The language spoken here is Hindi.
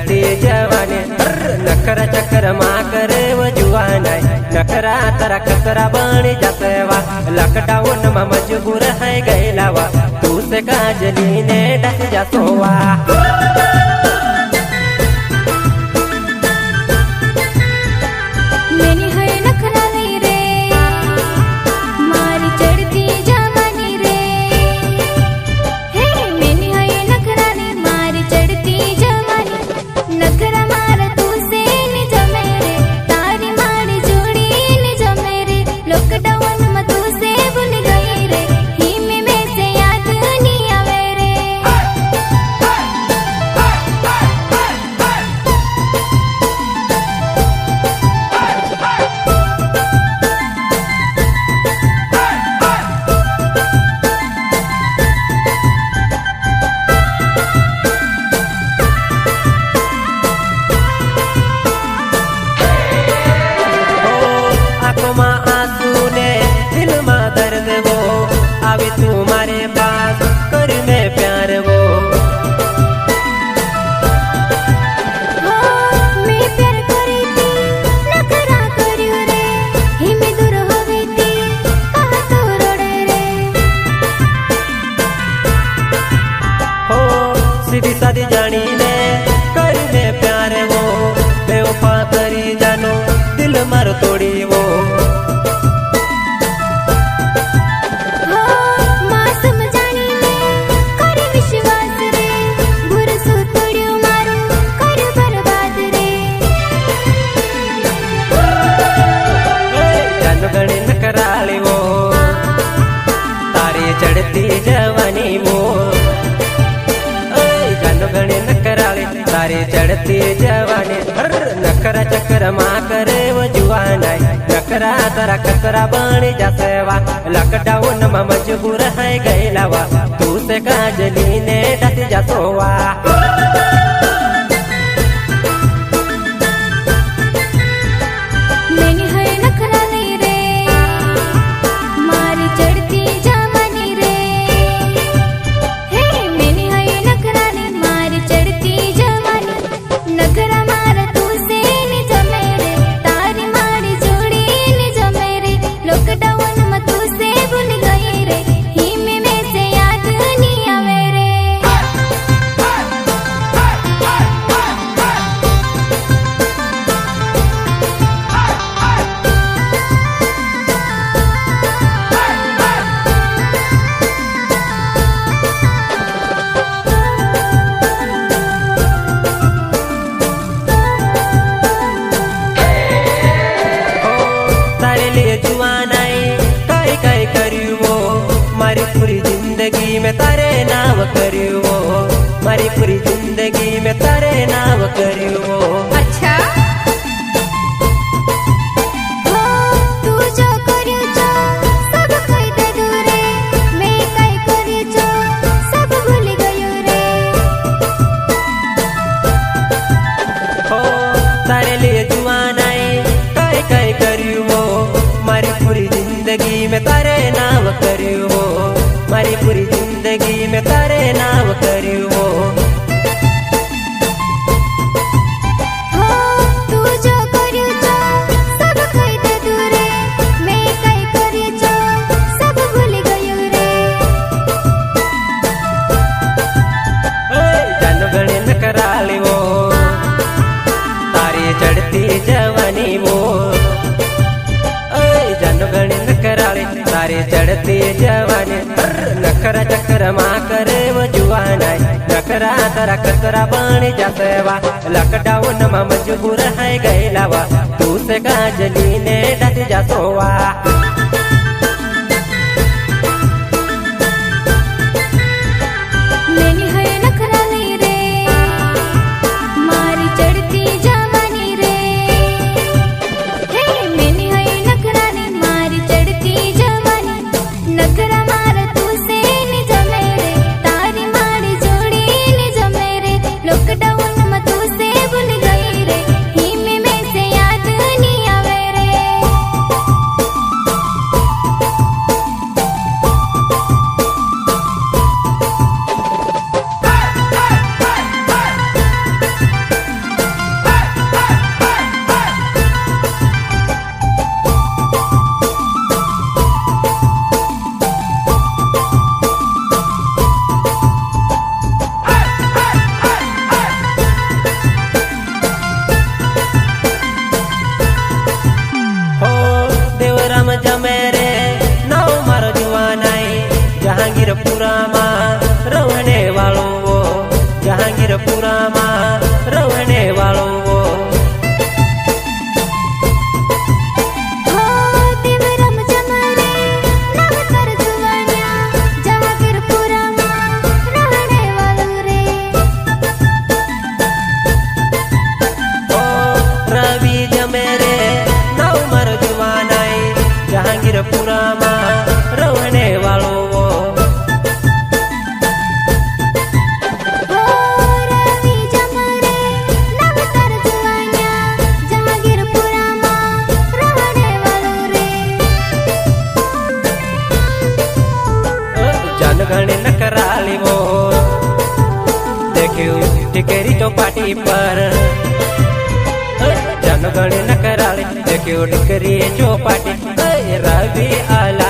चढ़ती जवानी नखरा चक्कर माँ करे वो जुआना नखरा तरा खतरा बनी जाते वा लॉकडाउन में मजबूर है गैलावा तू से काजली ने डस जा सोवा तुम्हारे पास कर में प्यार वो मैं प्यार करी थी नखरा करियो रे हिमे दूर होवे थी कहा तो रोड़े रे हो सीधी सादी जानी ने कर में प्यार वो बेवफा करी जानो दिल मारो तोड़ी वो चढ़ती जवानी वो जानो गणे नकराली तारी चढ़ती जवानी नखरा चक्कर माँ करे वो जुआना नखरा तरा खतरा बनी जाते वा लॉकडाउन में मजबूर है गैलावा तू से काजली ने डस जा सोवा मारी पूरी जिंदगी में तारे नाम करियो मारी पूरी जिंदगी में तारे नाम करियो अच्छा तू जो करियो जो सब कई दे दूरे मैं कई करियो जो सब भूल गयो रे हो तारे लिए जुआन आई कई कई करियो मारी पूरी जिंदगी में तारे नाम करियो मारी पूरी जिंदगी में तारे नाम करियो तू जो करियो जो सब कई दे दूरे मैं कई करियो जो सब भूल गयो रे जानो गणे नकराली वो तारी चढ़ती जवानी वो जानो गणे नकराली तारी चढ़ती जवानी नखरा चक्कर माँ करे वो जुआना नखरा तरा खतरा बनी जाते वा लॉकडाउन में मजबूर है गैलावा तू से काजली ने डस जा सोवा पर जनगण नकराले देखो डिकरी चौपाटी रवि आला